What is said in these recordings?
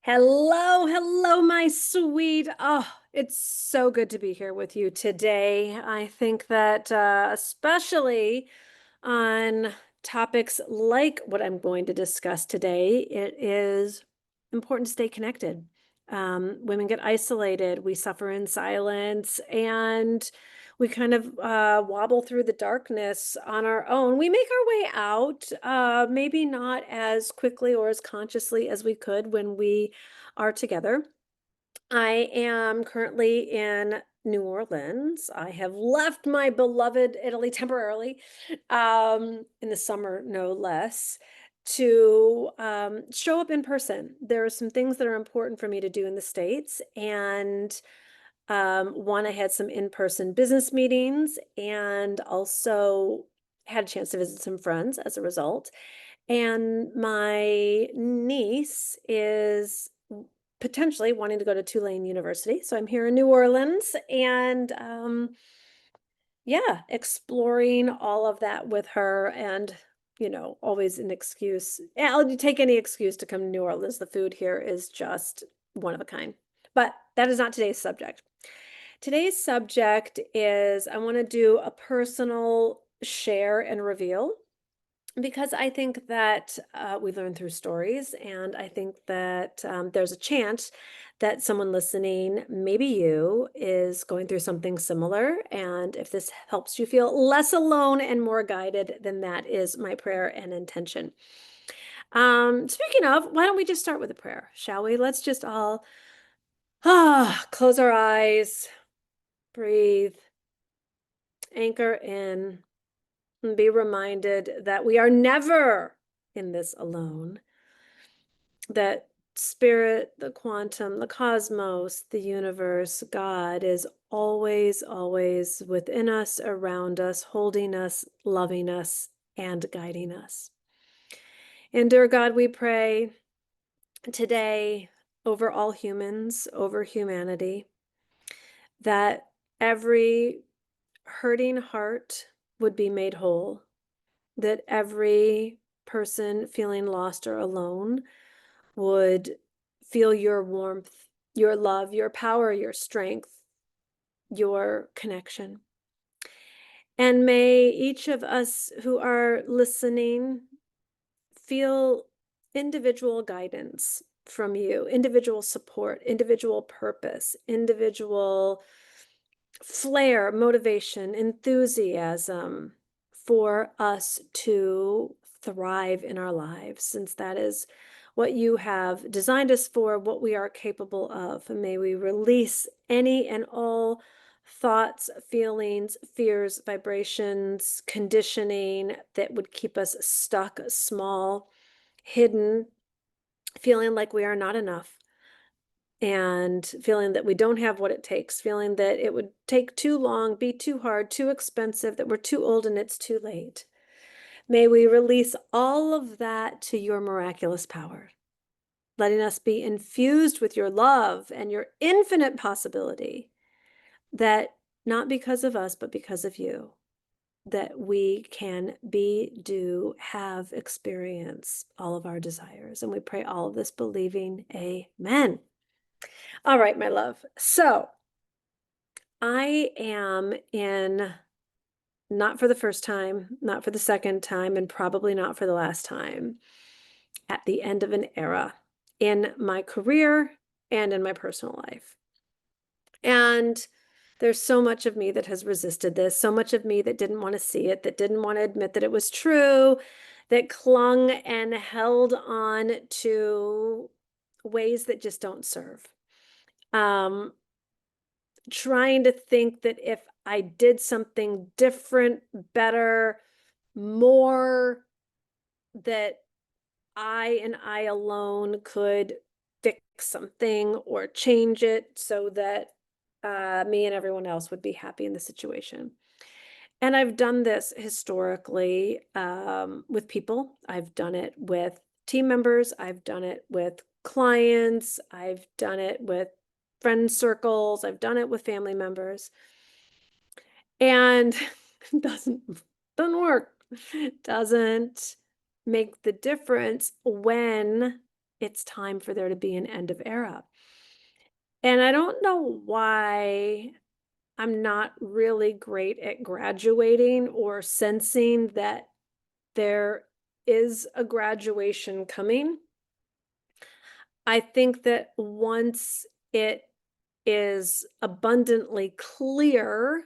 Hello, hello, my sweet. Oh, it's so good to be here with you today. I think that especially on topics like what I'm going to discuss today, it is important to stay connected. Women get isolated, we suffer in silence, and we kind of wobble through the darkness on our own. We make our way out, maybe not as quickly or as consciously as we could when we are together. I am currently in New Orleans. I have left my beloved Italy temporarily, in the summer, no less, to show up in person. There are some things that are important for me to do in the States, and one, I had some in-person business meetings and also had a chance to visit some friends as a result. And my niece is potentially wanting to go to Tulane University. So I'm here in New Orleans and yeah, exploring all of that with her and always an excuse. Yeah, I'll take any excuse to come to New Orleans. The food here is just one of a kind. But that is not today's subject. Today's subject is I want to do a personal share and reveal because I think that we learn through stories, and I think that there's a chance that someone listening, maybe you, is going through something similar. And if this helps you feel less alone and more guided, then that is my prayer and intention. Speaking of, why don't we just start with a prayer, shall we? Let's just all close our eyes, breathe, anchor in, and be reminded that we are never in this alone, that spirit, the quantum, the cosmos, the universe, God is always, always within us, around us, holding us, loving us, and guiding us. And dear God, we pray today over all humans, over humanity, that every hurting heart would be made whole, that every person feeling lost or alone would feel your warmth, your love, your power, your strength, your connection. And may each of us who are listening feel individual guidance from you, individual support, individual purpose, individual flair, motivation, enthusiasm for us to thrive in our lives, since that is what you have designed us for, what we are capable of. And may we release any and all thoughts, feelings, fears, vibrations, conditioning that would keep us stuck, small, hidden, feeling like we are not enough, and feeling that we don't have what it takes, feeling that it would take too long, be too hard, too expensive, that we're too old and it's too late. May we release all of that to your miraculous power, letting us be infused with your love and your infinite possibility, that not because of us, but because of you, that we can be, do, have, experience all of our desires. And we pray all of this believing, amen. All right, my love. So I am in, not for the first time, not for the second time, and probably not for the last time, at the end of an era in my career and in my personal life. And there's so much of me that has resisted this, so much of me that didn't want to see it, that didn't want to admit that it was true, that clung and held on to ways that just don't serve. Trying to think that if I did something different, better, more, that I and I alone could fix something or change it so that me and everyone else would be happy in the situation. And I've done this historically with people. I've done it with team members. I've done it with clients. I've done it with friend circles. I've done it with family members. And it doesn't work. It doesn't make the difference when it's time for there to be an end of era. And I don't know why I'm not really great at graduating or sensing that there is a graduation coming. I think that once it is abundantly clear,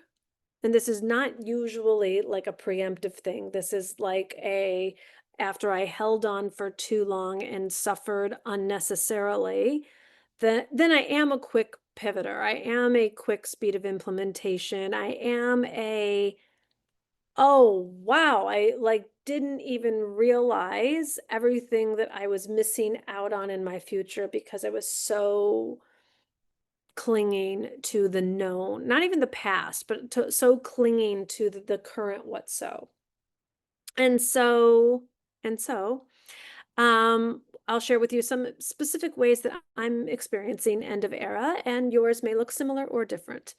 and this is not usually like a preemptive thing, this is like after I held on for too long and suffered unnecessarily, then I am a quick pivoter. I am a quick speed of implementation. I am oh, wow, I like didn't even realize everything that I was missing out on in my future because I was so clinging to the known, not even the past, but so clinging to the current what's so. And so, and so, I'll share with you some specific ways that I'm experiencing end of era, and yours may look similar or different.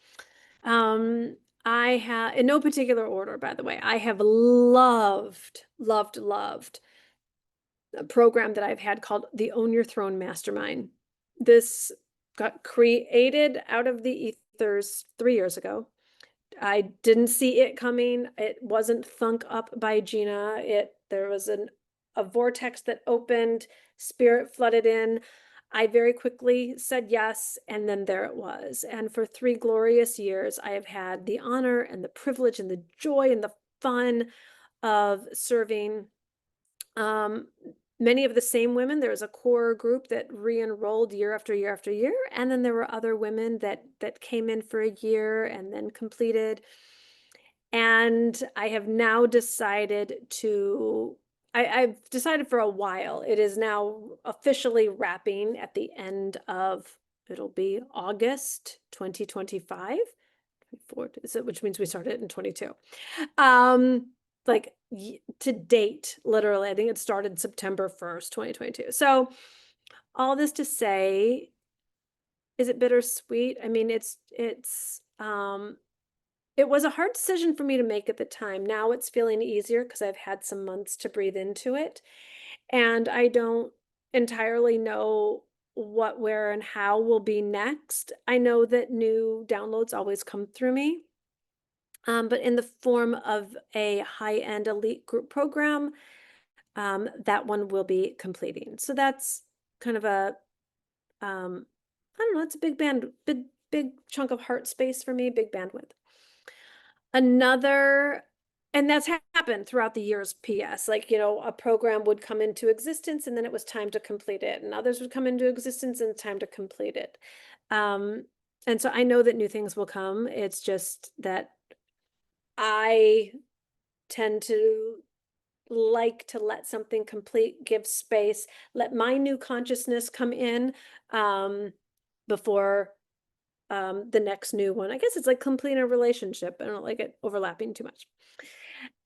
Um, I have, in no particular order, by the way, I have loved a program that I've had called the Own Your Throne Mastermind. This got created out of the ethers 3 years ago. I didn't see it coming. It wasn't thunk up by Gina. There was a vortex that opened, spirit flooded in. I very quickly said yes, and then there it was. And for 3 glorious years, I have had the honor and the privilege and the joy and the fun of serving many of the same women. There was a core group that re-enrolled year after year after year, and then there were other women that came in for a year and then completed. And I have now decided I've decided for a while, it is now officially wrapping at the end of, it'll be August 2025, which means we started in 22. Like to date, literally, I think it started September 1st, 2022. So all this to say, is it bittersweet? I mean, it was a hard decision for me to make at the time. Now it's feeling easier because I've had some months to breathe into it. And I don't entirely know what, where, and how will be next. I know that new downloads always come through me, but in the form of a high-end elite group program, that one will be completing. So that's kind of I don't know, it's a big chunk of heart space for me, big bandwidth. Another, and that's happened throughout the years, PS, like, a program would come into existence and then it was time to complete it, and others would come into existence and it's time to complete it. And so I know that new things will come. It's just that I tend to like to let something complete, give space, let my new consciousness come in before the next new one. I guess it's like completing a relationship. I don't like it overlapping too much.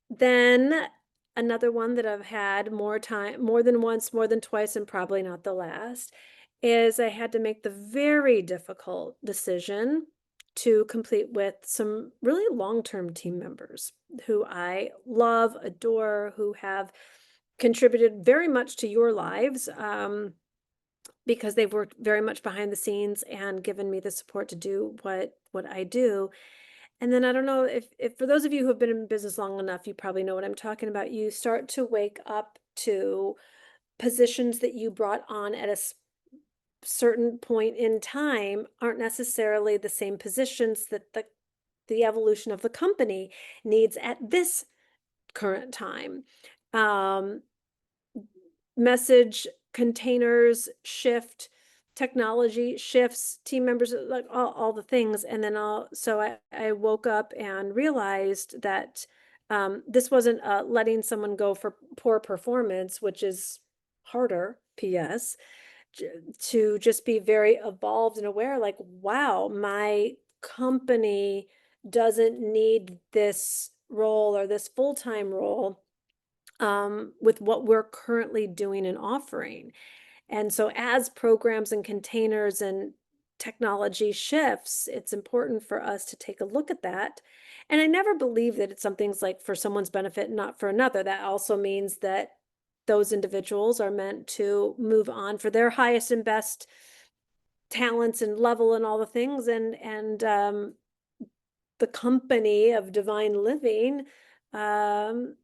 Then another one that I've had more than once, more than twice, and probably not the last, is I had to make the very difficult decision to complete with some really long-term team members who I love, adore, who have contributed very much to your lives, because they've worked very much behind the scenes and given me the support to do what I do. And then I don't know if for those of you who have been in business long enough, you probably know what I'm talking about. You start to wake up to positions that you brought on at a certain point in time aren't necessarily the same positions that the evolution of the company needs at this current time. Message containers shift, technology shifts, team members, like all the things. And then I woke up and realized that this wasn't letting someone go for poor performance, which is harder, PS, to just be very evolved and aware, like, wow, my company doesn't need this role or this full-time role with what we're currently doing and offering. And so as programs and containers and technology shifts, it's important for us to take a look at that. And I never believe that it's something's like for someone's benefit, not for another. That also means that those individuals are meant to move on for their highest and best talents and level and all the things, and the company of Divine Living um,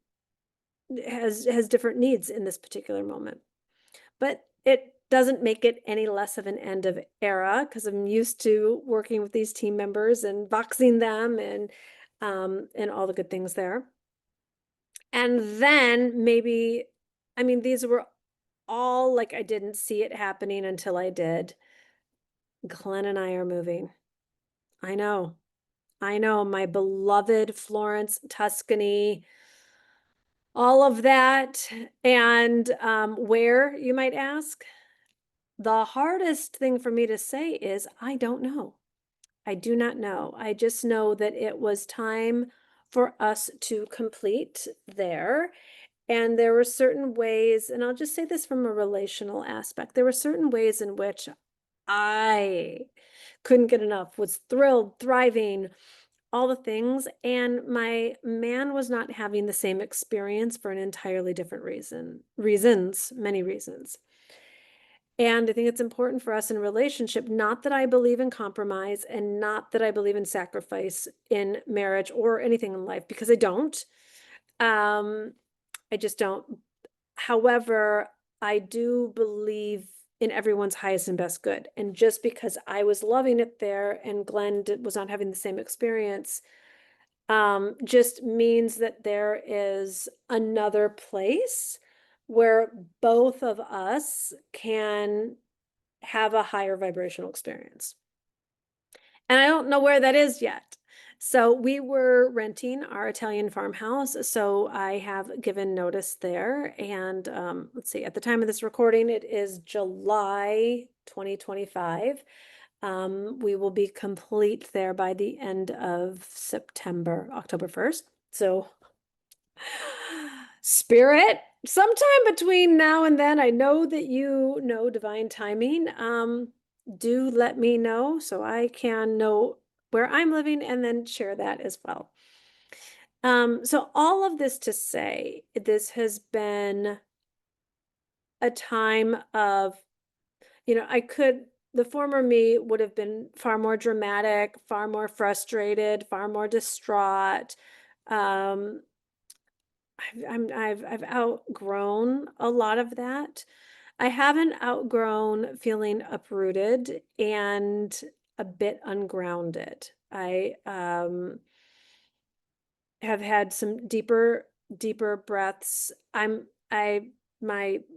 has different needs in this particular moment. But it doesn't make it any less of an end of era, because I'm used to working with these team members and boxing them and all the good things there. And then maybe, I mean, these were all like, I didn't see it happening until I did. Glenn and I are moving. I know. I know, my beloved Florence, Tuscany, all of that. And where, you might ask? The hardest thing for me to say is I don't know. I do not know. I just know that it was time for us to complete there. And there were certain ways, and I'll just say this from a relational aspect, there were certain ways in which I couldn't get enough, was thrilled, thriving, all the things. And my man was not having the same experience for an entirely different reasons, many reasons. And I think it's important for us in relationship, not that I believe in compromise and not that I believe in sacrifice in marriage or anything in life, because I don't. I just don't. However, I do believe in everyone's highest and best good. And just because I was loving it there and Glenn was not having the same experience, just means that there is another place where both of us can have a higher vibrational experience. And I don't know where that is yet. So we were renting our Italian farmhouse. So I have given notice there. And let's see, at the time of this recording, it is July 2025. We will be complete there by the end of September, October 1st. So Spirit, sometime between now and then, I know that you know divine timing. Do let me know so I can know where I'm living and then share that as well. So all of this to say, this has been a time of, the former me would have been far more dramatic, far more frustrated, far more distraught. I've outgrown a lot of that. I haven't outgrown feeling uprooted and a bit ungrounded. I have had some deeper breaths. My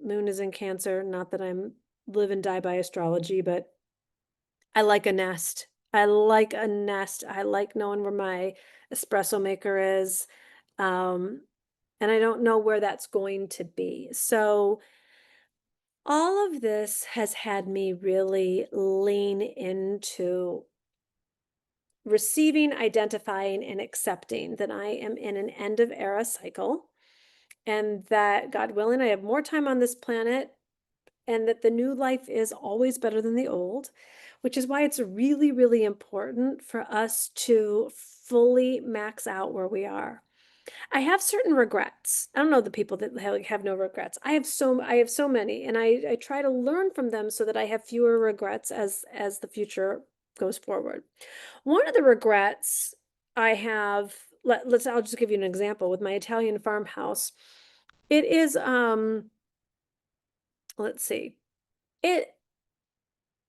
moon is in Cancer, not that I'm live and die by astrology, but I like a nest. I like a nest. I like knowing where my espresso maker is. And I don't know where that's going to be. So all of this has had me really lean into receiving, identifying, and accepting that I am in an end of era cycle, and that, God willing, I have more time on this planet, and that the new life is always better than the old, which is why it's really, really important for us to fully max out where we are. I have certain regrets. I don't know the people that have no regrets. I have so many, and I try to learn from them so that I have fewer regrets as the future goes forward. One of the regrets I have, I'll just give you an example with my Italian farmhouse. It is let's see. It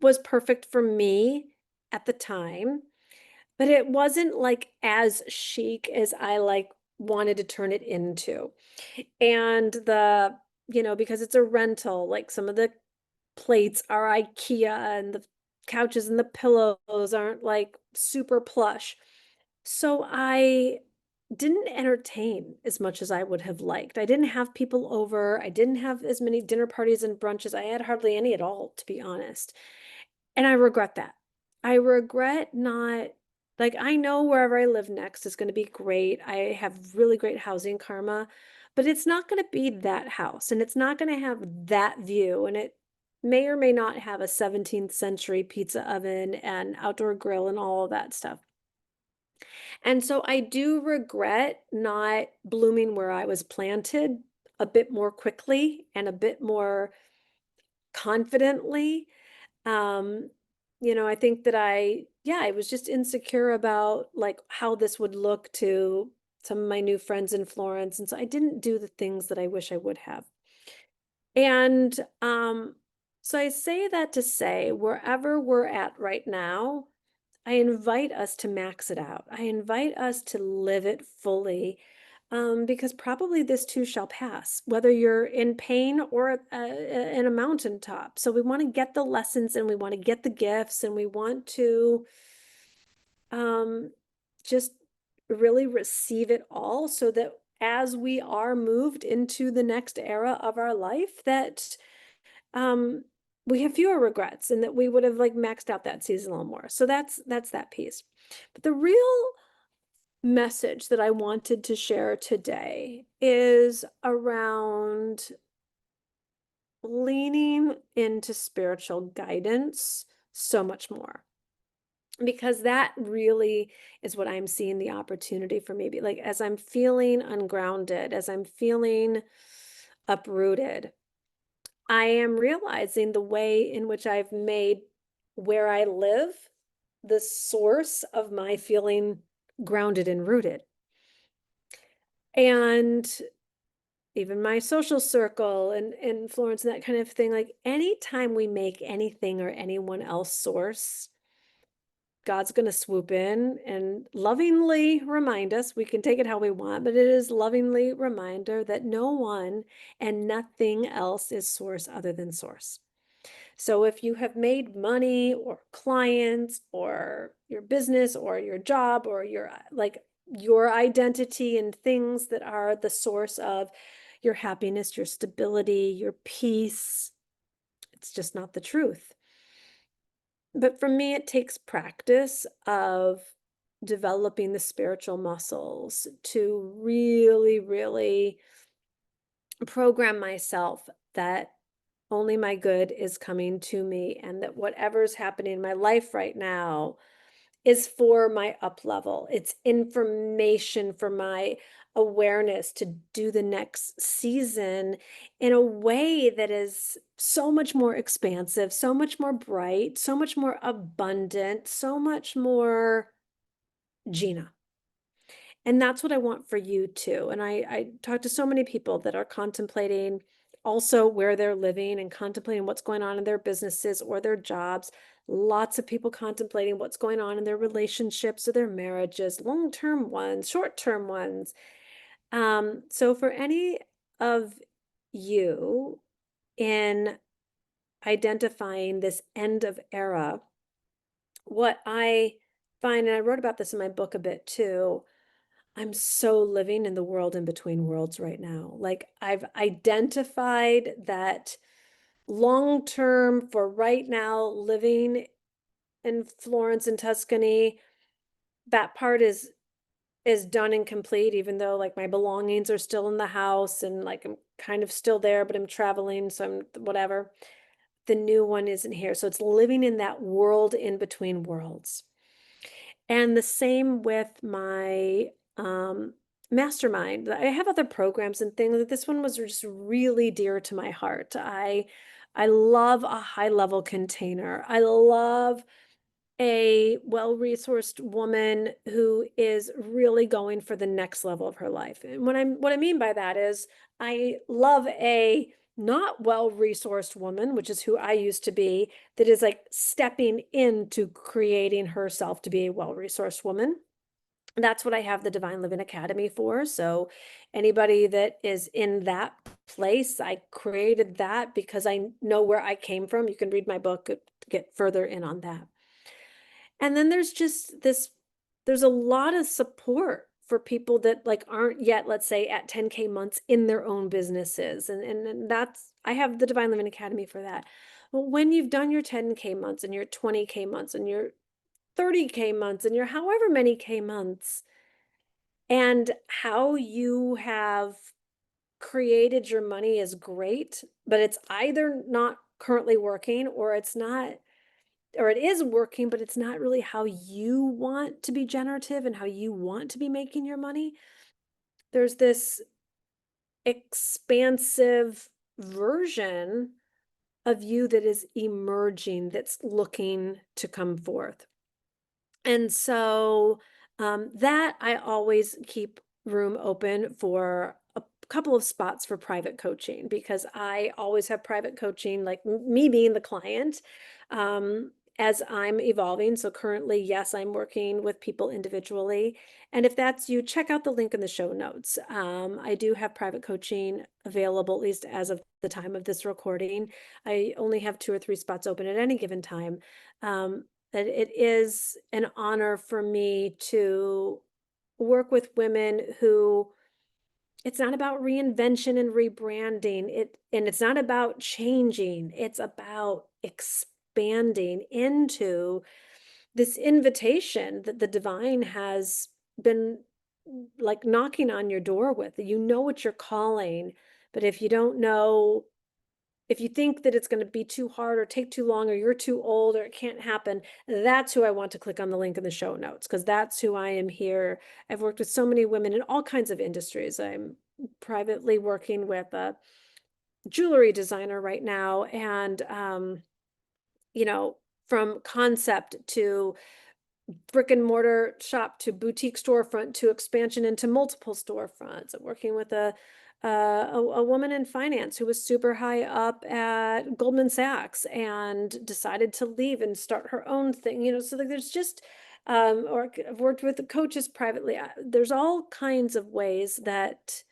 was perfect for me at the time, but it wasn't like as chic as I wanted to turn it into. And because it's a rental, like some of the plates are IKEA and the couches and the pillows aren't like super plush. So I didn't entertain as much as I would have liked. I didn't have people over. I didn't have as many dinner parties and brunches. I had hardly any at all, to be honest. And I regret that. I regret not, like, I know wherever I live next is going to be great. I have really great housing karma, but it's not going to be that house and it's not going to have that view. And it may or may not have a 17th century pizza oven and outdoor grill and all of that stuff. And so I do regret not blooming where I was planted a bit more quickly and a bit more confidently. Um, I think that I was just insecure about like how this would look to some of my new friends in Florence. And so I didn't do the things that I wish I would have. And so I say that to say, wherever we're at right now, I invite us to max it out. I invite us to live it fully, because probably this too shall pass, whether you're in pain or in a mountaintop. So we want to get the lessons and we want to get the gifts and we want to um, just really receive it all so that as we are moved into the next era of our life, that um, we have fewer regrets and that we would have like maxed out that season a little more. So that's that piece. But the real message that I wanted to share today is around leaning into spiritual guidance so much more. Because that really is what I'm seeing the opportunity for maybe like as I'm feeling ungrounded, as I'm feeling uprooted, I am realizing the way in which I've made where I live the source of my feeling grounded and rooted. And even my social circle and influence and that kind of thing, like anytime we make anything or anyone else source, God's going to swoop in and lovingly remind us, we can take it how we want, but it is lovingly reminder that no one and nothing else is source other than source. So if you have made money or clients or your business or your job or your identity and things that are the source of your happiness, your stability, your peace, it's just not the truth. But for me, it takes practice of developing the spiritual muscles to really, really program myself that only my good is coming to me and that whatever's happening in my life right now is for my up level. It's information for my awareness to do the next season in a way that is so much more expansive, so much more bright, so much more abundant, so much more Gina. And that's what I want for you too. And I talk to so many people that are contemplating also where they're living and contemplating what's going on in their businesses or their jobs. Lots of people contemplating what's going on in their relationships or their marriages, long-term ones, short-term ones. So for any of you in identifying this end of era, what I find, and I wrote about this in my book a bit too, I'm so living in the world in between worlds right now. Like I've identified that long term for right now, living in Florence and Tuscany, that part is done and complete, even though like my belongings are still in the house and like I'm kind of still there, but I'm traveling, so I'm whatever. The new one isn't here. So it's living in that world in between worlds. And the same with my mastermind. I have other programs and things, but this one was just really dear to my heart. I love a high level container. I love a well-resourced woman who is really going for the next level of her life. And what I mean by that is I love a not well-resourced woman, which is who I used to be, that is like stepping into creating herself to be a well-resourced woman. That's what I have the Divine Living Academy for. So anybody that is in that place, I created that because I know where I came from. You can read my book to get further in on that. And then there's just there's a lot of support for people that like aren't yet, let's say, at 10K months in their own businesses. And that's, I have the Divine Living Academy for that. But when you've done your 10K months and your 20K months and your 30K months and your however many K months, and how you have created your money is great, but it's either not currently working or it's not, or it is working, but it's not really how you want to be generative and how you want to be making your money. There's this expansive version of you that is emerging, that's looking to come forth. And so that I always keep room open for a couple of spots for private coaching, because I always have private coaching, like me being the client, as I'm evolving. So currently, yes, I'm working with people individually. And if that's you, check out the link in the show notes. I do have private coaching available, at least as of the time of this recording. I only have 2 or 3 spots open at any given time. That it is an honor for me to work with women who, it's not about reinvention and rebranding, and it's not about changing, it's about expanding into this invitation that the divine has been like knocking on your door with. You know what you're calling, but if you don't know, if you think that it's going to be too hard or take too long or you're too old or it can't happen, that's who I want to click on the link in the show notes, because that's who I am here. I've worked with so many women in all kinds of industries. I'm privately working with a jewelry designer right now, and from concept to brick and mortar shop to boutique storefront to expansion into multiple storefronts. I'm working with a woman in finance who was super high up at Goldman Sachs and decided to leave and start her own thing. So like there's just or I've worked with coaches privately. There's all kinds of ways that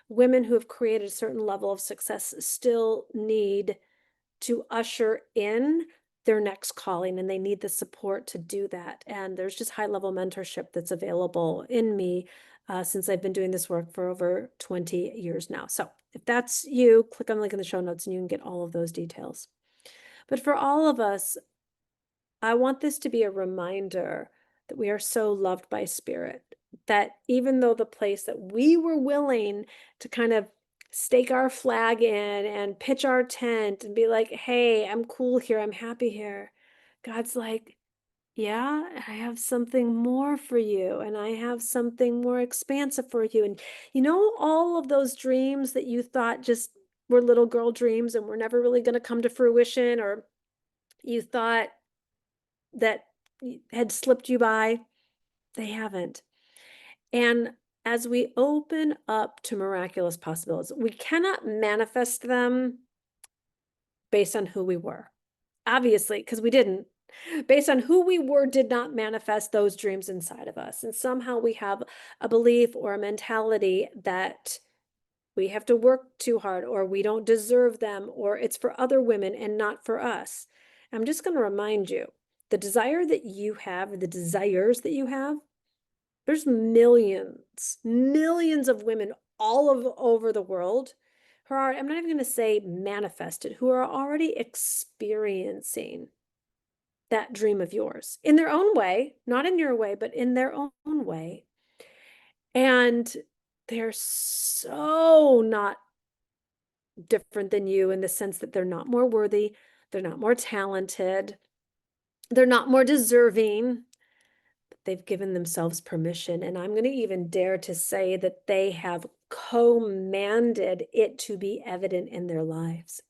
women who have created a certain level of success still need to usher in their next calling, and they need the support to do that. And there's just high level mentorship that's available in me since I've been doing this work for over 20 years now. So if that's you, click on the link in the show notes and you can get all of those details. But for all of us, I want this to be a reminder that we are so loved by spirit, that even though the place that we were willing to kind of stake our flag in and pitch our tent and be like, hey, I'm cool here, I'm happy here, God's like, yeah, I have something more for you, and I have something more expansive for you. And all of those dreams that you thought just were little girl dreams and were never really going to come to fruition, or you thought that had slipped you by, they haven't. And as we open up to miraculous possibilities, we cannot manifest them based on who we were. Obviously, because we didn't. Based on who we were, did not manifest those dreams inside of us. And somehow we have a belief or a mentality that we have to work too hard, or we don't deserve them, or it's for other women and not for us. I'm just going to remind you, the desire that you have, the desires that you have, there's millions of women over the world who are, I'm not even going to say manifested, who are already experiencing that dream of yours in their own way, not in your way, but in their own way. And they're so not different than you in the sense that they're not more worthy, they're not more talented, they're not more deserving. They've given themselves permission. And I'm going to even dare to say that they have commanded it to be evident in their lives.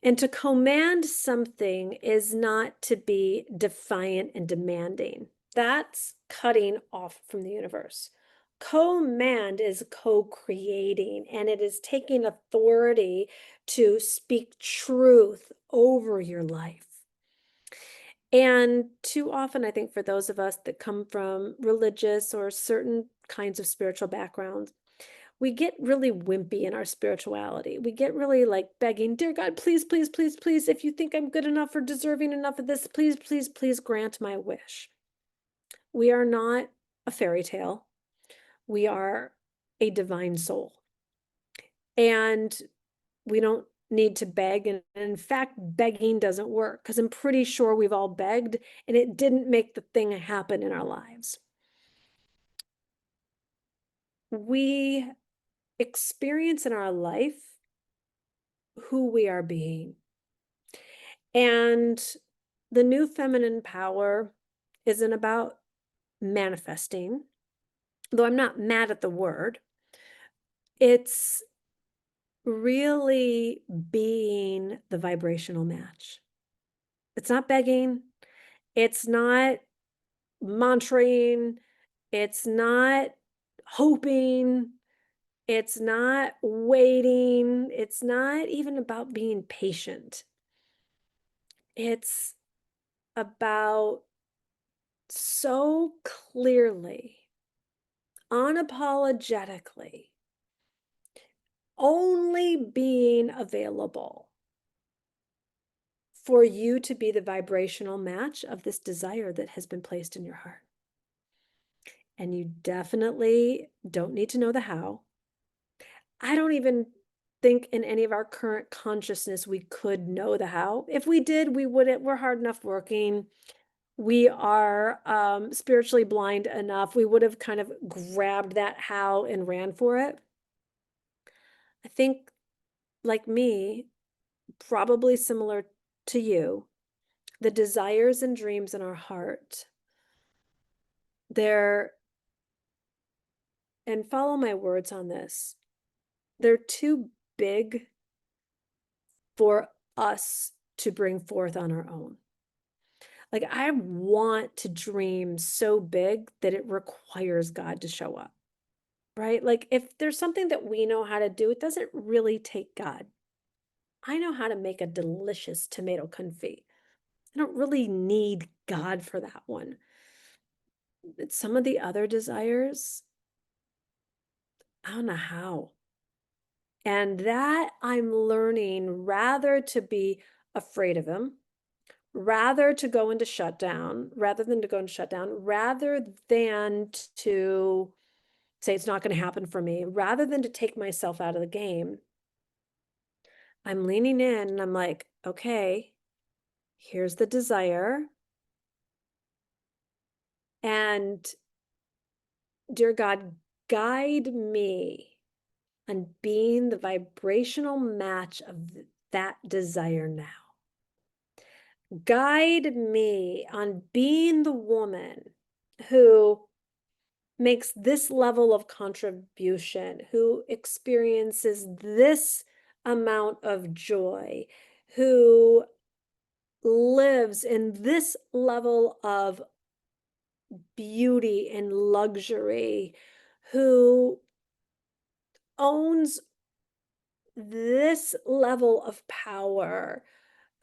And to command something is not to be defiant and demanding. That's cutting off from the universe. Command is co-creating, and it is taking authority to speak truth over your life. And too often, I think for those of us that come from religious or certain kinds of spiritual backgrounds, we get really wimpy in our spirituality. We get really like begging, dear God, please, please, please, please, if you think I'm good enough or deserving enough of this, please, please, please grant my wish. We are not a fairy tale. We are a divine soul. And we don't need to beg. And in fact, begging doesn't work, because I'm pretty sure we've all begged and it didn't make the thing happen in our lives. We experience in our life who we are being. And the new feminine power isn't about manifesting, though I'm not mad at the word. It's really being the vibrational match. It's not begging. It's not mantraing. It's not hoping. It's not waiting. It's not even about being patient. It's about so clearly, unapologetically, only being available for you to be the vibrational match of this desire that has been placed in your heart. And you definitely don't need to know the how. I don't even think in any of our current consciousness we could know the how. If we did, we wouldn't. We're hard enough working. We are spiritually blind enough. We would have kind of grabbed that how and ran for it. I think, like me, probably similar to you, the desires and dreams in our heart, they're, and follow my words on this, they're too big for us to bring forth on our own. Like, I want to dream so big that it requires God to show up, right? Like, if there's something that we know how to do, it doesn't really take God. I know how to make a delicious tomato confit. I don't really need God for that one. It's some of the other desires, I don't know how. And that I'm learning rather to be afraid of him, rather to go into shutdown, rather than to go into shutdown, rather than to say it's not going to happen for me, rather than to take myself out of the game. I'm leaning in and I'm like, okay, here's the desire. And dear God, guide me on being the vibrational match of that desire now. Guide me on being the woman who makes this level of contribution, who experiences this amount of joy, who lives in this level of beauty and luxury, who owns this level of power,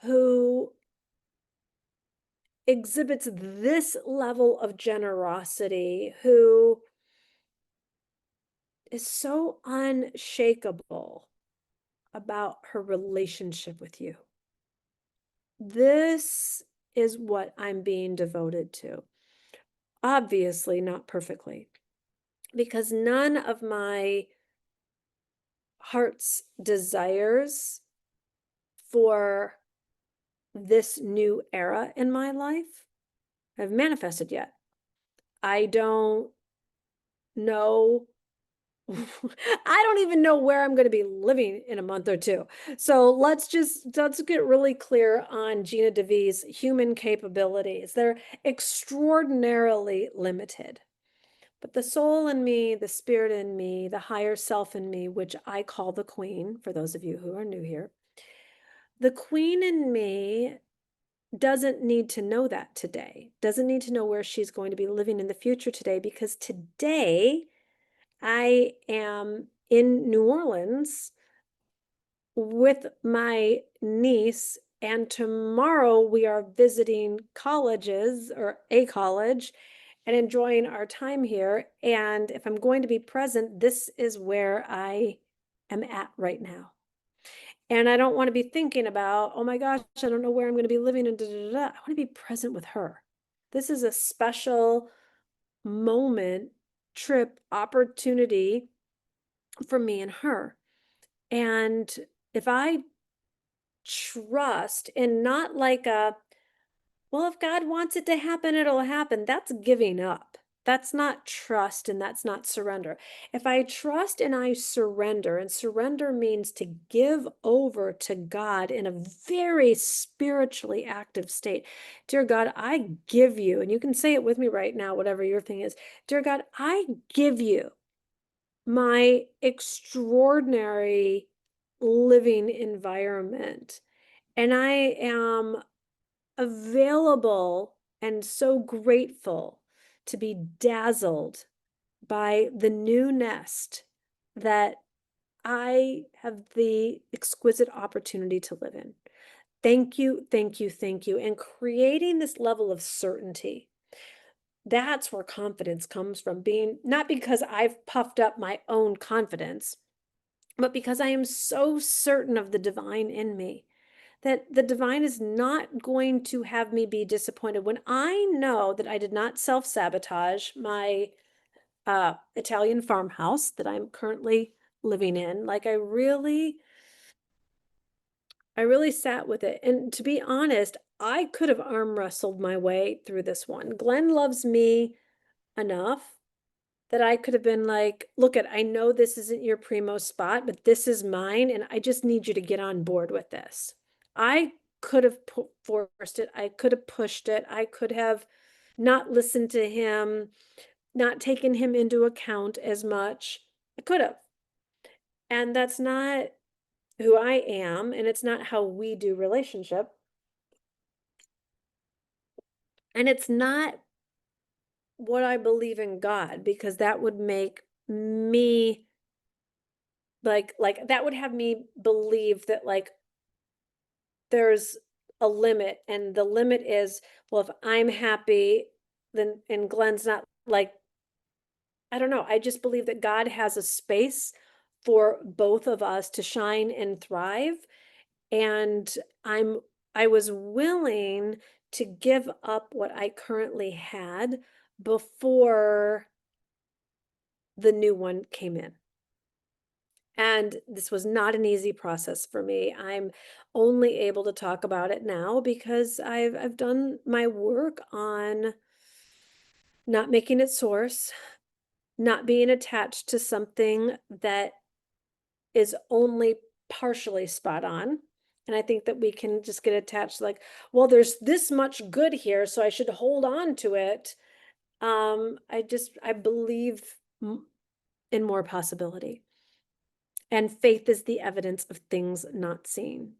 who exhibits this level of generosity, who is so unshakable about her relationship with you. This is what I'm being devoted to. Obviously, not perfectly, because none of my heart's desires for this new era in my life have manifested yet. I don't know. I don't even know where I'm going to be living in a month or two. So let's get really clear on Gina DeVee's human capabilities. They're extraordinarily limited. But the soul in me, the spirit in me, the higher self in me, which I call the queen, for those of you who are new here, the queen in me doesn't need to know that today, doesn't need to know where she's going to be living in the future today, because today I am in New Orleans with my niece, and tomorrow we are visiting colleges or a college and enjoying our time here. And if I'm going to be present, this is where I am at right now. And I don't want to be thinking about, oh my gosh, I don't know where I'm going to be living and da, da, da. I want to be present with her. This is a special moment, trip, opportunity for me and her. And if I trust, and not like a, well, if God wants it to happen, it'll happen, that's giving up. That's not trust, and that's not surrender. If I trust and I surrender, and surrender means to give over to God in a very spiritually active state. Dear God, I give you, and you can say it with me right now, whatever your thing is. Dear God, I give you my extraordinary living environment. And I am available and so grateful to be dazzled by the new nest that I have the exquisite opportunity to live in. Thank you, thank you, thank you. And creating this level of certainty. That's where confidence comes from, being not because I've puffed up my own confidence, but because I am so certain of the divine in me, that the divine is not going to have me be disappointed when I know that I did not self-sabotage my Italian farmhouse that I'm currently living in. Like I really sat with it. And to be honest, I could have arm wrestled my way through this one. Glenn loves me enough that I could have been like, look at, I know this isn't your primo spot, but this is mine. And I just need you to get on board with this. I could have forced it. I could have pushed it. I could have not listened to him, not taken him into account as much. I could have. And that's not who I am. And it's not how we do relationship. And it's not what I believe in God, because that would make me like that would have me believe that like there's a limit, and the limit is, well, if I'm happy, then and Glenn's not, like, I don't know. I just believe that God has a space for both of us to shine and thrive. And I was willing to give up what I currently had before the new one came in. And this was not an easy process for me. I'm only able to talk about it now because I've done my work on not making it source, not being attached to something that is only partially spot on. And I think that we can just get attached like, well, there's this much good here, so I should hold on to it. I believe in more possibility. And faith is the evidence of things not seen.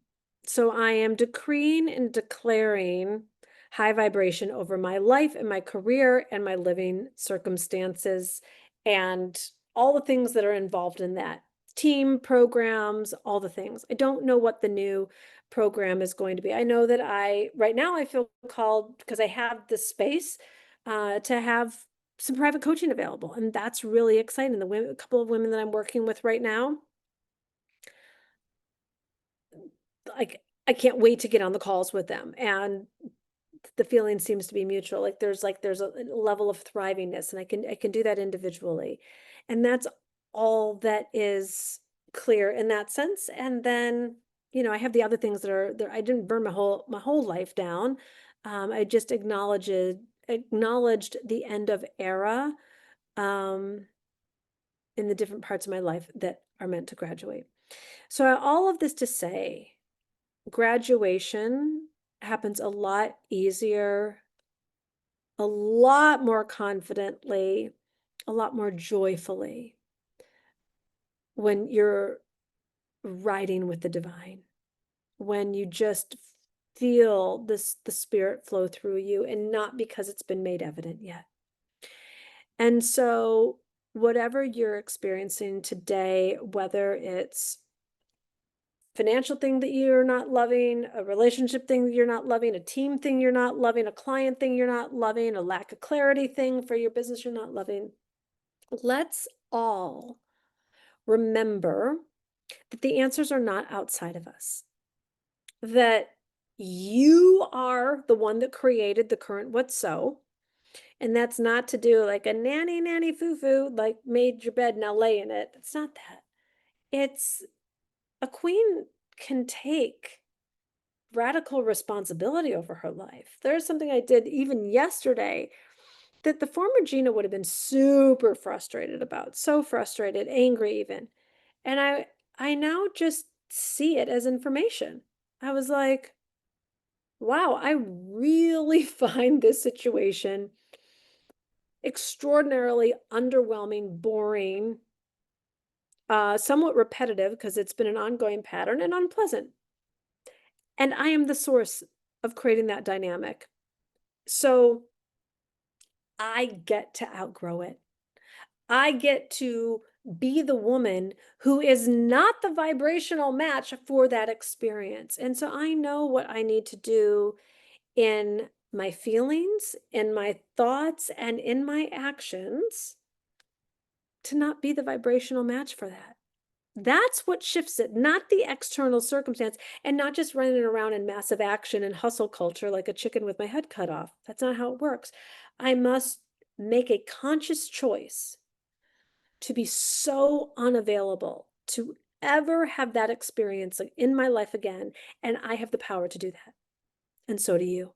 So I am decreeing and declaring high vibration over my life and my career and my living circumstances and all the things that are involved in that. Team programs, all the things. I don't know what the new program is going to be. I know that right now I feel called, because I have the space to have some private coaching available. And that's really exciting. A couple of women that I'm working with right now, like, I can't wait to get on the calls with them. And the feeling seems to be mutual. Like there's a level of thrivingness, and I can do that individually. And that's all that is clear in that sense. And then, I have the other things that are there. I didn't burn my whole life down. I just acknowledged the end of era in the different parts of my life that are meant to graduate. So all of this to say, graduation happens a lot easier, a lot more confidently, a lot more joyfully when you're riding with the divine, when you just feel the spirit flow through you, and not because it's been made evident yet. And so whatever you're experiencing today, whether it's financial thing that you're not loving, a relationship thing that you're not loving, a team thing you're not loving, a client thing you're not loving, a lack of clarity thing for your business you're not loving, let's all remember that the answers are not outside of us, that you are the one that created the current what's so. And that's not to do like a nanny foo-foo, like made your bed, now lay in it. It's not that. It's a queen can take radical responsibility over her life. There's something I did even yesterday that the former Gina would have been super frustrated about, so frustrated, angry even. And I now just see it as information. I was like, wow, I really find this situation extraordinarily underwhelming, boring, somewhat repetitive because it's been an ongoing pattern and unpleasant. And I am the source of creating that dynamic. So I get to outgrow it. I get to be the woman who is not the vibrational match for that experience. And so I know what I need to do in my feelings, in my thoughts, and in my actions to not be the vibrational match for that. That's what shifts it, not the external circumstance, and not just running around in massive action and hustle culture like a chicken with my head cut off. That's not how it works. I must make a conscious choice to be so unavailable to ever have that experience in my life again. And I have the power to do that. And so do you.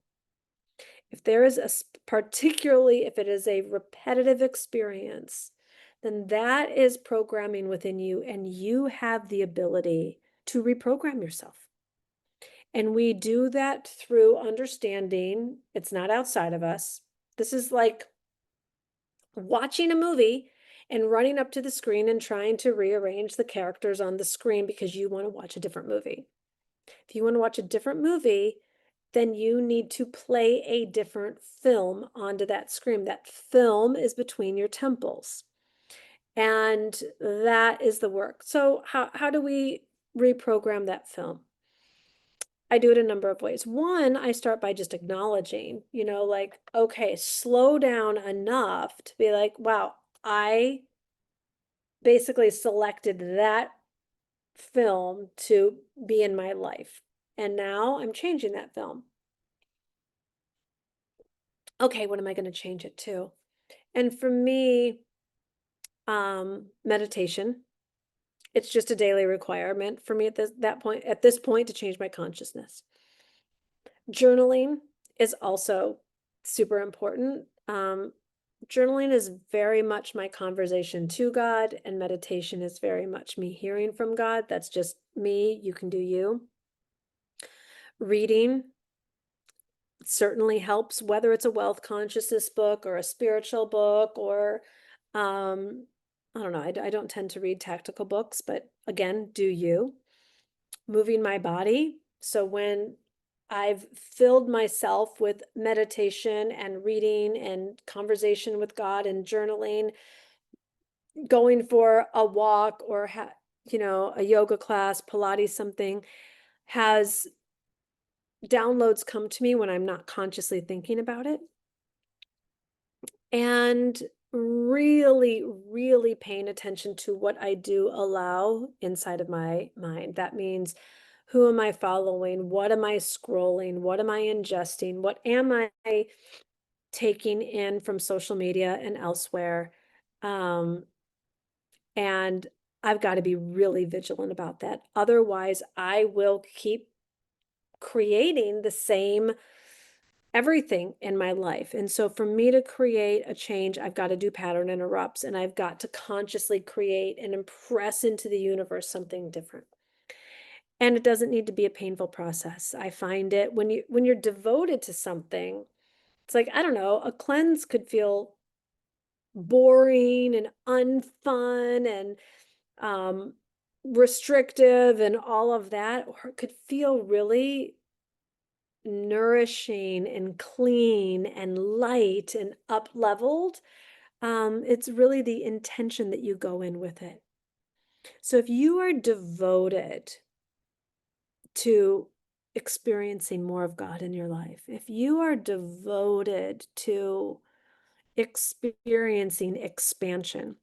If there is particularly if it is a repetitive experience, then that is programming within you, and you have the ability to reprogram yourself. And we do that through understanding it's not outside of us. This is like watching a movie and running up to the screen and trying to rearrange the characters on the screen because you want to watch a different movie. If you want to watch a different movie, then you need to play a different film onto that screen. That film is between your temples. And that is the work. So how do we reprogram that film? I do it a number of ways. One, I start by just acknowledging, like, okay, slow down enough to be like, wow, I basically selected that film to be in my life. And now I'm changing that film. Okay, what am I going to change it to? And for me, meditation. It's just a daily requirement for me at this point to change my consciousness. Journaling is also super important. Journaling is very much my conversation to God, and meditation is very much me hearing from God. That's just me. You can do you. Reading certainly helps, whether it's a wealth consciousness book or a spiritual book or I don't know. I don't tend to read tactical books, but again, do you. Moving my body. So when I've filled myself with meditation and reading and conversation with God and journaling, going for a walk or a yoga class, Pilates, something, has downloads come to me when I'm not consciously thinking about it. And really, really paying attention to what I do allow inside of my mind. That means, who am I following? What am I scrolling? What am I ingesting? What am I taking in from social media and elsewhere? And I've got to be really vigilant about that. Otherwise, I will keep creating the same everything in my life. And so for me to create a change, I've got to do pattern interrupts, and I've got to consciously create and impress into the universe something different. And it doesn't need to be a painful process. I find it when you're devoted to something, it's like, I don't know, a cleanse could feel boring and unfun and restrictive and all of that, or it could feel really nourishing and clean and light and up leveled. It's really the intention that you go in with it. So if you are devoted to experiencing more of God in your life, if you are devoted to experiencing expansion,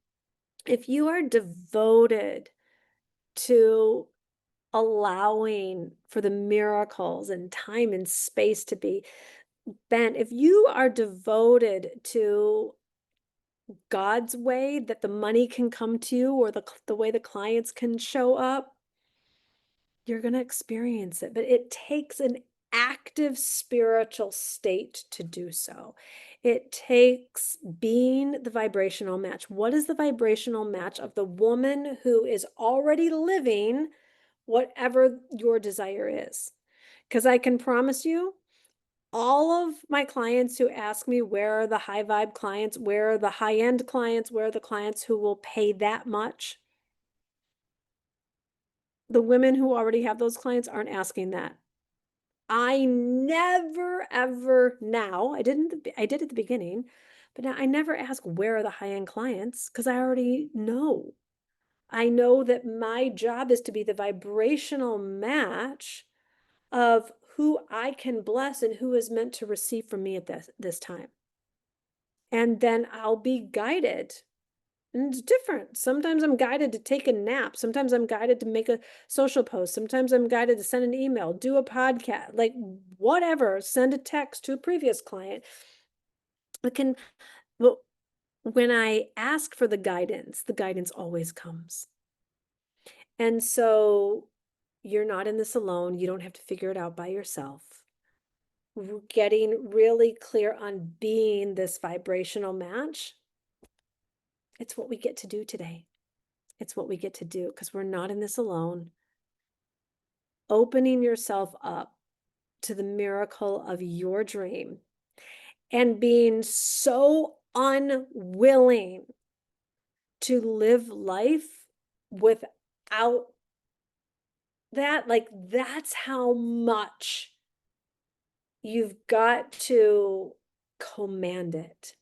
if you are devoted to allowing for the miracles and time and space to be bent, if you are devoted to God's way that the money can come to you or the way the clients can show up, you're going to experience it. But it takes an active spiritual state to do so. It takes being the vibrational match. What is the vibrational match of the woman who is already living whatever your desire is? Because I can promise you, all of my clients who ask me where are the high vibe clients, where are the high end clients, where are the clients who will pay that much, The women who already have those clients aren't asking that. I never ever now, I did at the beginning, but now I never ask where are the high-end clients because I already know. I know that my job is to be the vibrational match of who I can bless and who is meant to receive from me at this time. And then I'll be guided. And it's different. Sometimes I'm guided to take a nap. Sometimes I'm guided to make a social post. Sometimes I'm guided to send an email, do a podcast, like whatever, send a text to a previous client. It can, well, when I ask for the guidance always comes. And so you're not in this alone. You don't have to figure it out by yourself. Getting really clear on being this vibrational match, it's what we get to do today. It's what we get to do because we're not in this alone. Opening yourself up to the miracle of your dream and being so unwilling to live life without that, like that's how much you've got to command it.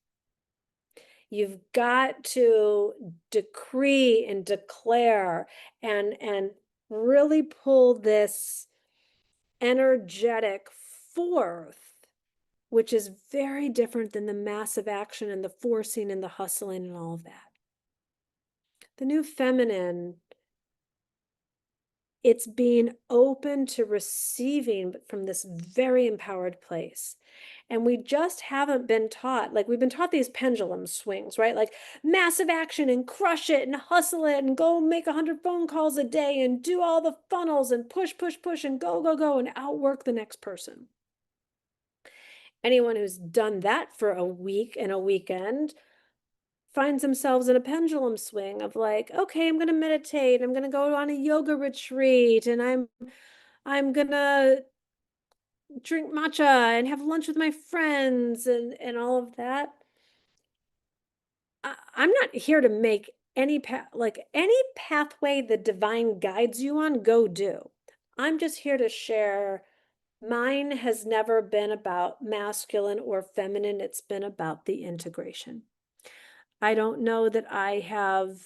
You've got to decree and declare and really pull this energetic forth, which is very different than the massive action and the forcing and the hustling and all of that. The new feminine, it's being open to receiving from this very empowered place. And we just haven't been taught, like we've been taught these pendulum swings, right? Like massive action and crush it and hustle it and go make 100 phone calls a day and do all the funnels and push, push, push and go, go, go and outwork the next person. Anyone who's done that for a week and a weekend finds themselves in a pendulum swing of like, okay, I'm going to meditate. I'm going to go on a yoga retreat and I'm going to drink matcha and have lunch with my friends and all of that. I'm not here to make any any pathway the divine guides you on, go do. I'm just here to share. Mine has never been about masculine or feminine. It's been about the integration. I don't know that I have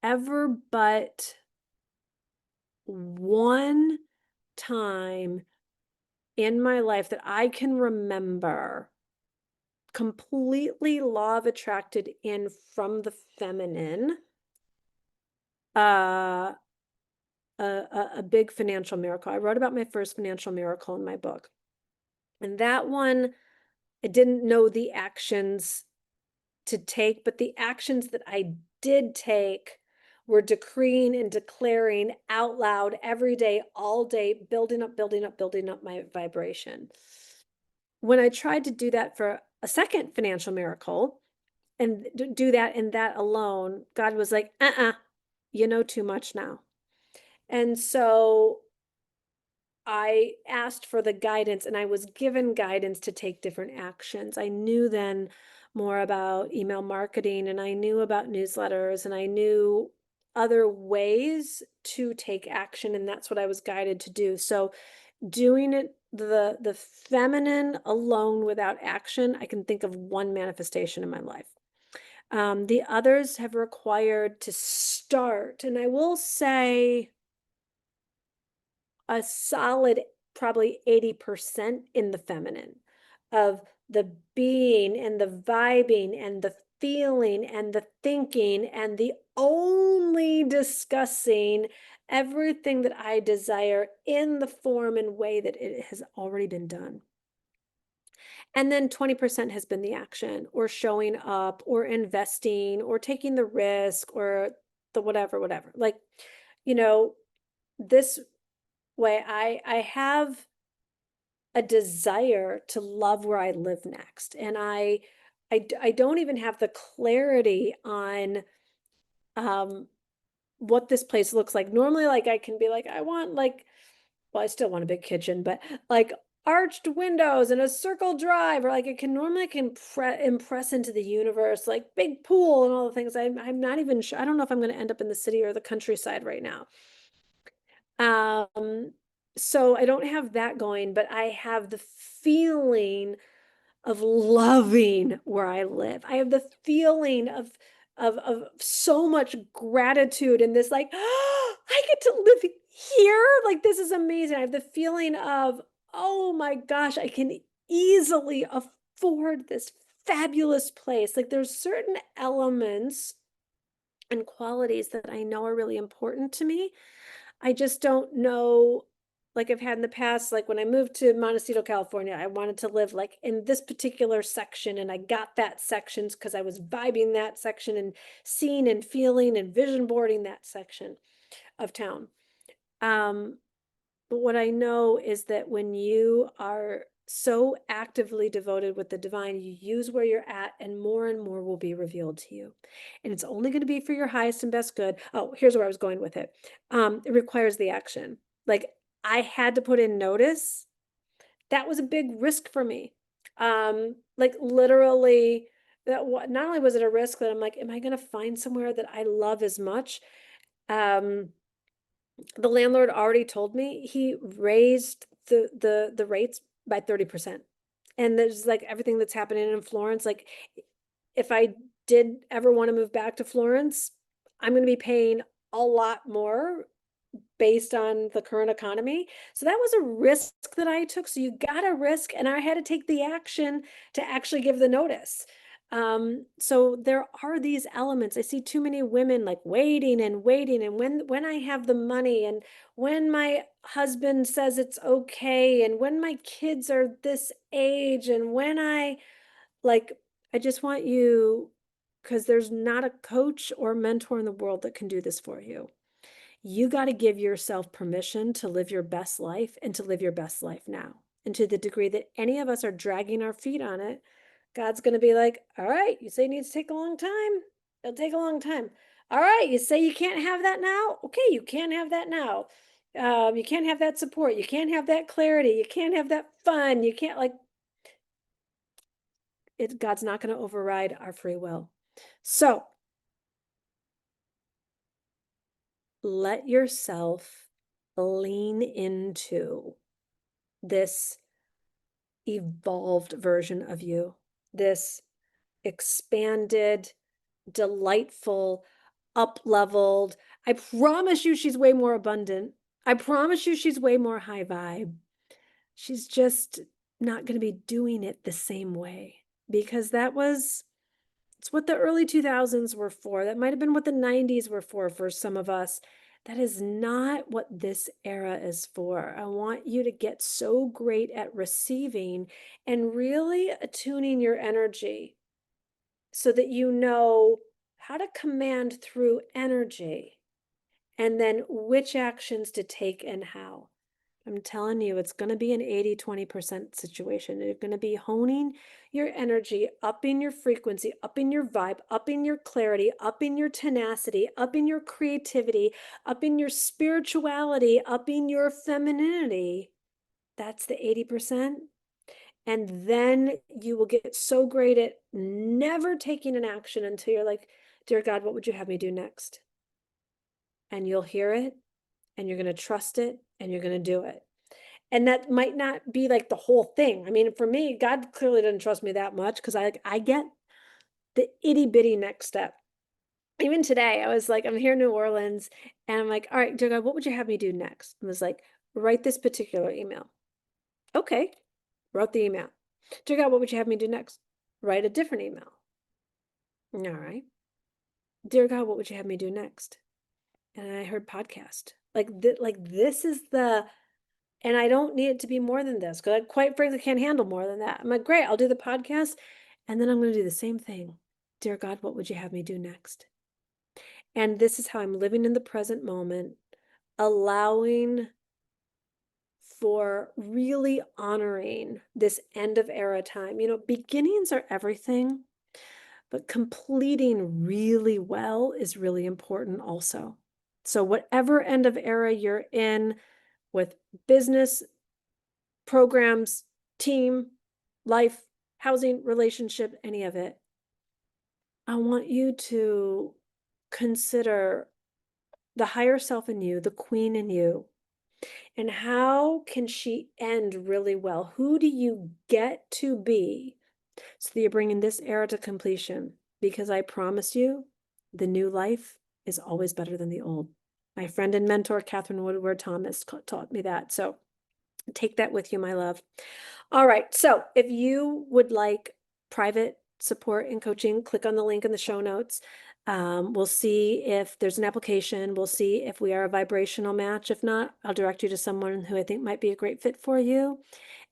ever but one time in my life that I can remember completely law of attracted in from the feminine, uh, a big financial miracle. I wrote about my first financial miracle in my book. And that one, I didn't know the actions to take, but the actions that I did take were decreeing and declaring out loud every day, all day, building up, building up, building up my vibration. When I tried to do that for a second financial miracle and do that in that alone, God was like, you know too much now. And so I asked for the guidance and I was given guidance to take different actions. I knew then more about email marketing and I knew about newsletters and I knew other ways to take action, and that's what I was guided to do. So doing it the feminine alone without action, I can think of one manifestation in my life. The others have required to start, and I will say a solid probably 80% in the feminine of the being and the vibing and the feeling and the thinking and the only discussing everything that I desire in the form and way that it has already been done. And then 20% has been the action or showing up or investing or taking the risk or the whatever, like, this way I have a desire to love where I live next. And I don't even have the clarity on what this place looks like. Normally, like I can be like, I want like, well, I still want a big kitchen, but like arched windows and a circle drive, or like it can normally impress into the universe, like big pool and all the things. I'm not even sure. I don't know if I'm going to end up in the city or the countryside right now. So I don't have that going, but I have the feeling of loving where I live. I have the feeling of so much gratitude and this like, oh, I get to live here. Like this is amazing. I have the feeling of, oh my gosh, I can easily afford this fabulous place. Like there's certain elements and qualities that I know are really important to me. I just don't know, like I've had in the past, like when I moved to Montecito, California, I wanted to live like in this particular section, and I got that section because I was vibing that section and seeing and feeling and vision boarding that section of town. But what I know is that when you are so actively devoted with the divine, you use where you're at, and more will be revealed to you. And it's only going to be for your highest and best good. Oh, here's where I was going with it. It requires the action. Like I had to put in notice. That was a big risk for me. Like literally, not only was it a risk that I'm like, am I going to find somewhere that I love as much? The landlord already told me he raised the rates by 30%. And there's like everything that's happening in Florence. Like if I did ever want to move back to Florence, I'm going to be paying a lot more based on the current economy. So that was a risk that I took. So you got to risk, and I had to take the action to actually give the notice. So there are these elements. I see too many women like waiting and waiting. And when I have the money, and when my husband says it's okay, and when my kids are this age, and when I just want you, because there's not a coach or mentor in the world that can do this for you. You got to give yourself permission to live your best life, and to live your best life now. And to the degree that any of us are dragging our feet on it, God's going to be like, all right, you say it needs to take a long time. It'll take a long time. All right, you say you can't have that now. Okay, you can't have that now. You can't have that support. You can't have that clarity. You can't have that fun. You can't God's not going to override our free will. So let yourself lean into this evolved version of you, this expanded, delightful, up-leveled. I promise you she's way more abundant. I promise you she's way more high vibe. She's just not going to be doing it the same way, because it's what the early 2000s were for. That might have been what the 90s were for some of us. That is not what this era is for. I want you to get so great at receiving and really attuning your energy so that you know how to command through energy, and then which actions to take and how. I'm telling you, it's going to be an 80-20% situation. You're going to be honing your energy, upping your frequency, upping your vibe, upping your clarity, upping your tenacity, upping your creativity, upping your spirituality, upping your femininity. That's the 80%. And then you will get so great at never taking an action until you're like, dear God, what would you have me do next? And you'll hear it, and you're going to trust it, and you're going to do it. And that might not be like the whole thing. I mean, for me, God clearly didn't trust me that much, because I get the itty bitty next step. Even today, I was like, I'm here in New Orleans, and I'm like, all right, dear God, what would you have me do next? I was like, write this particular email. Okay, wrote the email. Dear God, what would you have me do next? Write a different email. All right. Dear God, what would you have me do next? And I heard podcast. This is and I don't need it to be more than this, because I quite frankly can't handle more than that. I'm like, great, I'll do the podcast, and then I'm going to do the same thing. Dear God, what would you have me do next? And this is how I'm living in the present moment, allowing for really honoring this end of era time. Beginnings are everything, but completing really well is really important also. So whatever end of era you're in with business, programs, team, life, housing, relationship, any of it, I want you to consider the higher self in you, the queen in you, and how can she end really well? Who do you get to be so that you're bringing this era to completion? Because I promise you, the new life is always better than the old. My friend and mentor, Catherine Woodward Thomas, taught me that. So take that with you, my love. All right. So if you would like private support and coaching, click on the link in the show notes. We'll see if there's an application. We'll see if we are a vibrational match. If not, I'll direct you to someone who I think might be a great fit for you.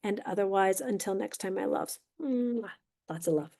And otherwise, until next time, my loves. Lots of love.